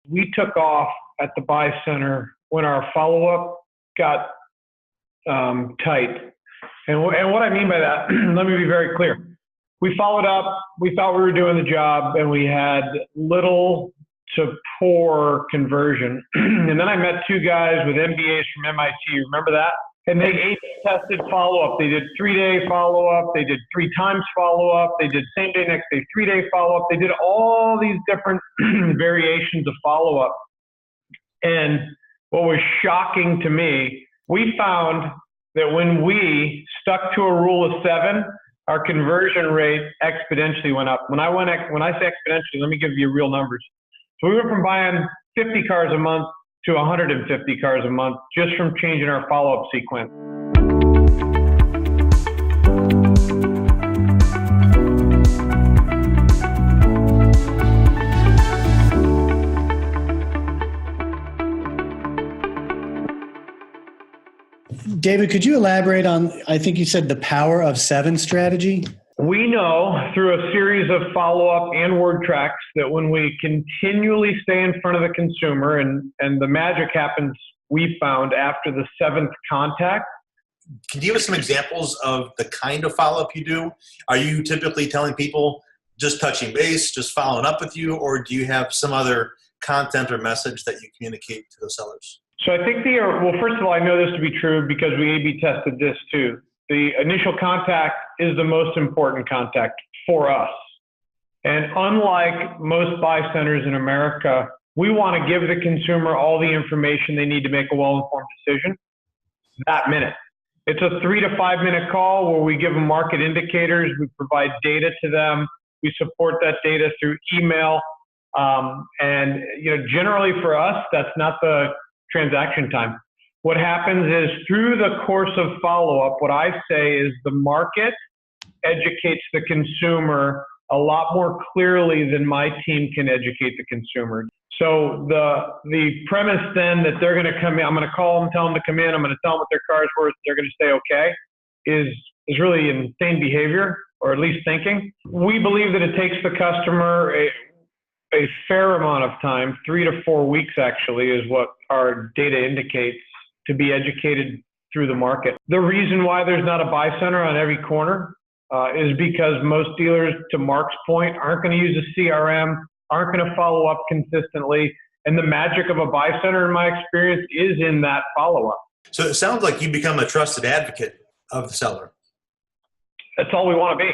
We took off at the buy center when our follow-up got tight. And what I mean by that, let me be very clear. We followed up, we thought we were doing the job, and we had little to poor conversion. And then I met two guys with MBAs from MIT, remember that? And they A/B tested follow-up. They did 3-day follow-up. They did 3 times follow-up. They did same day, next day, 3-day follow-up. They did all these different variations of follow-up. And what was shocking to me, we found that when we stuck to a rule of 7, our conversion rate exponentially went up. When I say exponentially, let me give you real numbers. So we went from buying 50 cars a month to 150 cars a month just from changing our follow-up sequence. David, could you elaborate on, I think you said the power of 7 strategy? We know through a series of follow-up and word tracks that when we continually stay in front of the consumer, and the magic happens, we found, after the 7th contact. Can you give us some examples of the kind of follow-up you do? Are you typically telling people just touching base, just following up with you, or do you have some other content or message that you communicate to the sellers? So I think well, first of all, I know this to be true because we A/B tested this too. The initial contact is the most important contact for us. And unlike most buy centers in America, we want to give the consumer all the information they need to make a well-informed decision that minute. It's a 3 to 5 minute call where we give them market indicators, we provide data to them, we support that data through email. And generally for us, that's not the transaction time. What happens is through the course of follow-up, what I say is the market educates the consumer a lot more clearly than my team can educate the consumer. So the premise then that they're going to come in, I'm going to call them, tell them to come in, I'm going to tell them what their car's worth, they're going to say okay, is really insane behavior, or at least thinking. We believe that it takes the customer a fair amount of time, 3 to 4 weeks actually is what our data indicates, to be educated through the market. The reason why there's not a buy center on every corner is because most dealers, to Mark's point, aren't going to use a CRM, aren't going to follow up consistently. And the magic of a buy center, in my experience, is in that follow-up. So it sounds like you become a trusted advocate of the seller. That's all we want to be.